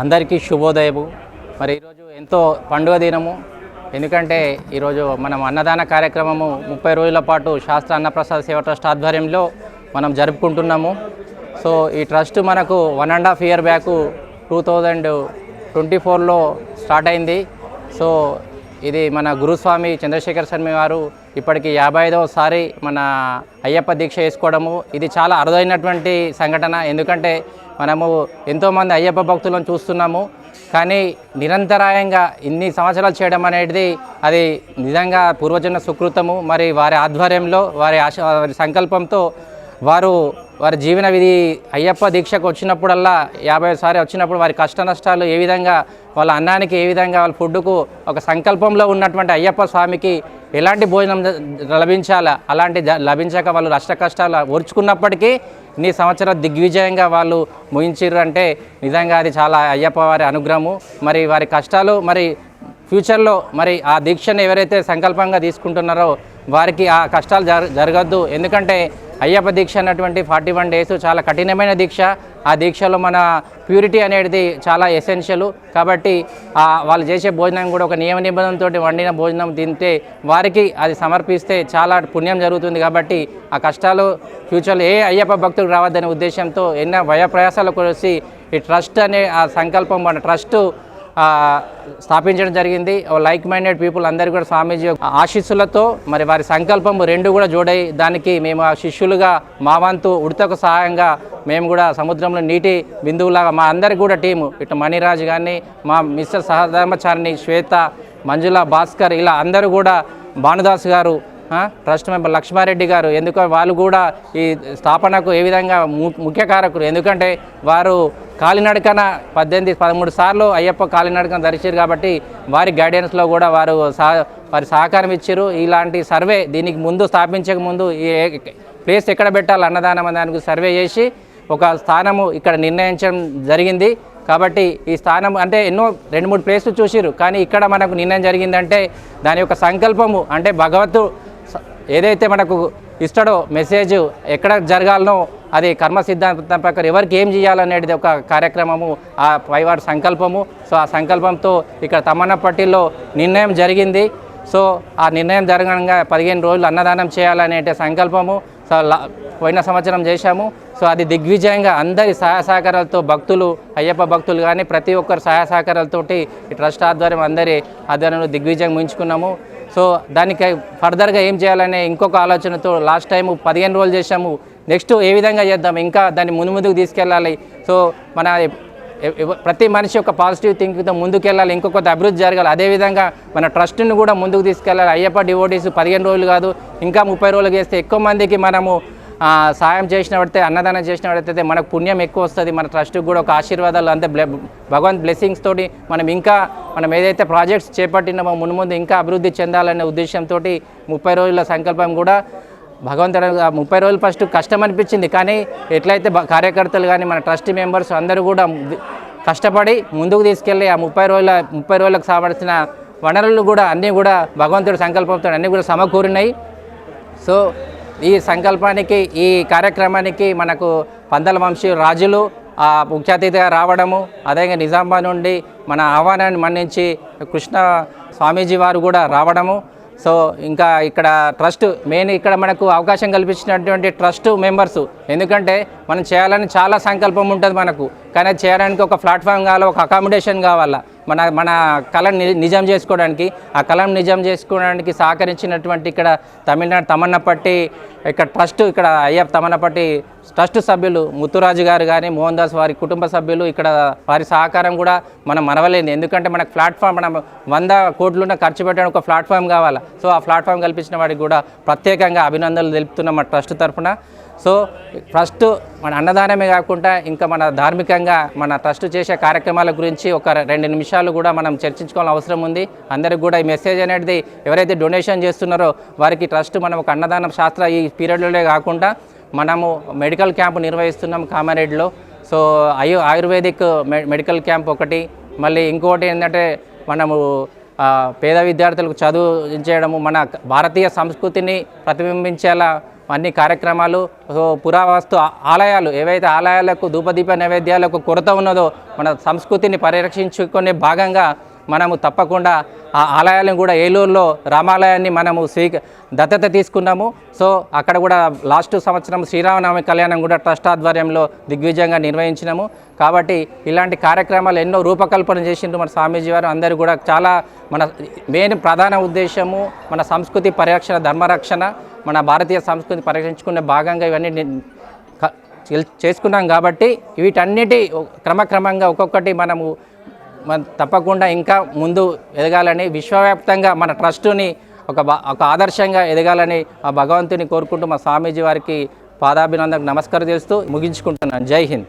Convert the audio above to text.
అందరికీ శుభోదయము. మరి ఈరోజు ఎంతో పండుగ దినము. ఎందుకంటే ఈరోజు మనం అన్నదాన కార్యక్రమము 30 రోజుల పాటు శాస్త్ర అన్నప్రసాద్ సేవ ట్రస్ట్ ఆధ్వర్యంలో మనం జరుపుకుంటున్నాము. సో ఈ ట్రస్ట్ మనకు 1.5 year బ్యాక్ 2024లో స్టార్ట్ అయింది. సో ఇది మన గురుస్వామి చంద్రశేఖర్ స్వామి వారు ఇప్పటికి 55వసారి మన అయ్యప్ప దీక్ష చేసుకోవడము. ఇది చాలా అరుదైనటువంటి సంఘటన. ఎందుకంటే మనము ఎంతోమంది అయ్యప్ప భక్తులను చూస్తున్నాము, కానీ నిరంతరాయంగా ఇన్ని సంవత్సరాలు చేయడం అనేది అది నిజంగా పూర్వజన్మ సుకృతము. మరి వారి ఆధ్వర్యంలో వారి సంకల్పంతో వారి జీవన విధి అయ్యప్ప దీక్షకు వచ్చినప్పుడల్లా 50సారి వచ్చినప్పుడు వారి కష్ట నష్టాలు ఏ విధంగా, వాళ్ళ అన్నానికి ఏ విధంగా, వాళ్ళ ఫుడ్కు ఒక సంకల్పంలో ఉన్నటువంటి అయ్యప్ప స్వామికి ఎలాంటి భోజనం లభించాలా, అలాంటి లభించాక వాళ్ళు అష్ట కష్టాలు ఓర్చుకున్నప్పటికీ ఇన్ని సంవత్సరాలు దిగ్విజయంగా వాళ్ళు ముగించారు అంటే నిజంగా అది చాలా అయ్యప్ప వారి అనుగ్రహము. మరి వారి కష్టాలు మరి ఫ్యూచర్లో మరి ఆ దీక్షను ఎవరైతే సంకల్పంగా తీసుకుంటున్నారో వారికి ఆ కష్టాలు జరగద్దు. ఎందుకంటే అయ్యప్ప దీక్ష అన్నటువంటి 41 days చాలా కఠినమైన దీక్ష. ఆ దీక్షలో మన ప్యూరిటీ అనేది చాలా ఎసెన్షియల్. కాబట్టి వాళ్ళు చేసే భోజనం కూడా ఒక నియమ నిబంధనతో వండిన భోజనం తింటే వారికి అది సమర్పిస్తే చాలా పుణ్యం జరుగుతుంది. కాబట్టి ఆ కష్టాలు ఫ్యూచర్లో ఏ అయ్యప్ప భక్తులకు రావద్దనే ఉద్దేశంతో ఎన్నో వ్యయప్రయాసాలు కలిసి ఈ ట్రస్ట్ అనే ఆ సంకల్పం మన ట్రస్ట్ స్థాపించడం జరిగింది. లైక్ మైండెడ్ పీపుల్ అందరికీ కూడా స్వామీజీ ఆశీస్సులతో మరి వారి సంకల్పం రెండు కూడా జోడై దానికి మేము ఆ శిష్యులుగా మా వంతు ఉడతకు సహాయంగా మేము కూడా సముద్రంలో నీటి బిందువులాగా మా అందరికి కూడా టీము ఇటు మణిరాజ్ కానీ మా మిస్టర్ సహధర్మచారిణి శ్వేత, మంజుల, భాస్కర్ ఇలా అందరూ కూడా, భానుదాస్ గారు, ట్రస్ట్ మెంబర్ లక్ష్మారెడ్డి గారు, ఎందుకు వాళ్ళు కూడా ఈ స్థాపనకు ఏ విధంగా ముఖ్య కారకులు. ఎందుకంటే వారు కాలినడకన 13 సార్లు అయ్యప్ప కాలినడకన ధరించారు. కాబట్టి వారి గైడెన్స్లో కూడా వారి సహకారం ఇచ్చారు. ఇలాంటి సర్వే దీనికి ముందు స్థాపించక ముందు ఈ ప్లేస్ ఎక్కడ పెట్టాలి అన్నదానం దానికి సర్వే చేసి ఒక స్థానము ఇక్కడ నిర్ణయించడం జరిగింది. కాబట్టి ఈ స్థానం అంటే ఎన్నో 2-3 ప్లేస్లు చూసిరు, కానీ ఇక్కడ మనకు నిర్ణయం జరిగిందంటే దాని యొక్క సంకల్పము అంటే భగవంతుడు ఏదైతే మనకు ఇస్తాడో మెసేజ్ ఎక్కడ జరగాలనో అది కర్మ సిద్ధాంతం ప్రకారం ఎవరికి ఏం చేయాలనేది ఒక కార్యక్రమము, ఆ పైవారి సంకల్పము. సో ఆ సంకల్పంతో ఇక్కడ తమ్మన్నపట్టిలో నిర్ణయం జరిగింది. సో ఆ నిర్ణయం జరగడంగా 15 రోజులు అన్నదానం చేయాలనే సంకల్పము. సో పోయిన సంవత్సరం చేశాము. సో అది దిగ్విజయంగా అందరి సహాయ సహకారాలతో భక్తులు, అయ్యప్ప భక్తులు కానీ ప్రతి ఒక్కరు సహాయ సహకారాలతోటి ఈ ట్రస్ట్ ఆధ్వర్యం అందరి ఆధ్వర్యంలో దిగ్విజయం ముగించుకున్నాము. సో దానికి ఫర్దర్గా ఏం చేయాలనే ఇంకొక ఆలోచనతో లాస్ట్ టైం 15 రోజులు చేశాము. నెక్స్ట్ ఏ విధంగా చేద్దాం, ఇంకా దాన్ని ముందుకు తీసుకెళ్ళాలి. సో మన ప్రతి మనిషి యొక్క పాజిటివ్ థింకింగ్తో ముందుకెళ్ళాలి, ఇంకొక అభివృద్ధి జరగాలి. అదేవిధంగా మన ట్రస్ట్ని కూడా ముందుకు తీసుకెళ్ళాలి. అయ్యప్ప డివోటీస్ 15 రోజులు కాదు ఇంకా 30 రోజులు చేస్తే ఎక్కువ మందికి మనము సాయం చేసినట్టయితే, అన్నదానం చేసినట్టయితే మనకు పుణ్యం ఎక్కువ వస్తుంది. మన ట్రస్ట్కి కూడా ఒక ఆశీర్వాదాలు అంతే భగవంత్ బ్లెస్సింగ్స్ తోటి మనం ఏదైతే ప్రాజెక్ట్స్ చేపట్టినామో ముందు ఇంకా అభివృద్ధి చెందాలనే ఉద్దేశంతో 30 రోజుల సంకల్పం కూడా భగవంతుడు 30 రోజులు ఫస్ట్ కష్టం అనిపించింది, కానీ ఎట్లయితే కార్యకర్తలు కానీ మన ట్రస్ట్ మెంబర్స్ అందరూ కూడా కష్టపడి ముందుకు తీసుకెళ్ళి ఆ 30 రోజులకు సావలసిన వనరులు కూడా అన్నీ కూడా భగవంతుడి సంకల్పంతో అన్నీ కూడా సమకూరినాయి. సో ఈ సంకల్పానికి, ఈ కార్యక్రమానికి మనకు పందల వంశీ రాజులు ముఖ్య అతిథిగా రావడము, అదేవిధంగా నిజామాబాద్ నుండి మన ఆహ్వానాన్ని మన్నించి కృష్ణ స్వామీజీ వారు కూడా రావడము. సో ఇంకా ఇక్కడ ట్రస్ట్ మెయిన్ ఇక్కడ మనకు అవకాశం కల్పించినటువంటి ట్రస్ట్ మెంబర్స్. ఎందుకంటే మనం చేయాలని చాలా సంకల్పం ఉంటుంది మనకు, కానీ చేయడానికి ఒక ప్లాట్ఫామ్ కావాలి, ఒక అకామిడేషన్ కావాలా. మన కళను నిజం చేసుకోవడానికి, ఆ కళను నిజం చేసుకోవడానికి సహకరించినటువంటి ఇక్కడ తమిళనాడు తమ్మన్నపట్టి ఇక్కడ ట్రస్ట్, ఇక్కడ అయ్యప్ప తమ్మన్నపట్టి ట్రస్ట్ సభ్యులు ముత్తురాజు గారు కానీ, మోహన్ దాస్ వారి కుటుంబ సభ్యులు, ఇక్కడ వారి సహకారం కూడా మనం మనవలేంది. ఎందుకంటే మనకు ప్లాట్ఫామ్, మనం 100 కోట్లున్న ఖర్చు పెట్టడానికి ఒక ప్లాట్ఫామ్ కావాలా. సో ఆ ప్లాట్ఫామ్ కల్పించిన వాడికి కూడా ప్రత్యేకంగా అభినందనలు తెలుపుతున్నాం మా ట్రస్ట్ తరఫున. సో ట్రస్ట్ మన అన్నదానమే కాకుండా ఇంకా మన ధార్మికంగా మన ట్రస్ట్ చేసే కార్యక్రమాల గురించి ఒక 2 నిమిషాలు కూడా మనం చర్చించుకోవాల్సిన అవసరం ఉంది. అందరికి కూడా ఈ మెసేజ్ అనేది ఎవరైతే డొనేషన్ చేస్తున్నారో వారికి ట్రస్ట్ మనం ఒక అన్నదానం శాస్త్ర ఈ పీరియడ్లోనే కాకుండా మనము మెడికల్ క్యాంపు నిర్వహిస్తున్నాం కామారెడ్డిలో. సో ఆయుర్వేదిక్ మెడికల్ క్యాంప్ ఒకటి, మళ్ళీ ఇంకోటి ఏంటంటే మనము పేద విద్యార్థులకు చదువు చేయడము, మన భారతీయ సంస్కృతిని ప్రతిబింబించేలా అన్ని కార్యక్రమాలు పురావస్తు ఆలయాలు ఏవైతే ఆలయాలకు ధూపదీప నైవేద్యాలకు కొరత ఉన్నదో మన సంస్కృతిని పరిరక్షించుకునే భాగంగా మనము తప్పకుండా ఆ ఆలయాలను కూడా ఏలూరులో రామాలయాన్ని మనము దత్తత తీసుకున్నాము. సో అక్కడ కూడా లాస్ట్ సంవత్సరం శ్రీరామనవమి కళ్యాణం కూడా ట్రస్ట్ ఆధ్వర్యంలో దిగ్విజయంగా నిర్వహించినాము. కాబట్టి ఇలాంటి కార్యక్రమాలు ఎన్నో రూపకల్పన చేసిండ్రు మన స్వామీజీ వారు. అందరూ కూడా చాలా మన మెయిన్ ప్రధాన ఉద్దేశము మన సంస్కృతి పరిరక్షణ, ధర్మరక్షణ, మన భారతీయ సంస్కృతి పరిరక్షించుకునే భాగంగా ఇవన్నీ చేసుకున్నాం. కాబట్టి వీటన్నిటి క్రమక్రమంగా ఒక్కొక్కటి మనము తప్పకుండా ఇంకా ముందు ఎదగాలని, విశ్వవ్యాప్తంగా మన ట్రస్టుని ఒక ఆదర్శంగా ఎదగాలని ఆ భగవంతుని కోరుకుంటూ మా స్వామీజీ వారికి పాదాభినందనకు నమస్కారం చేస్తూ ముగించుకుంటున్నాను. జై హింద్.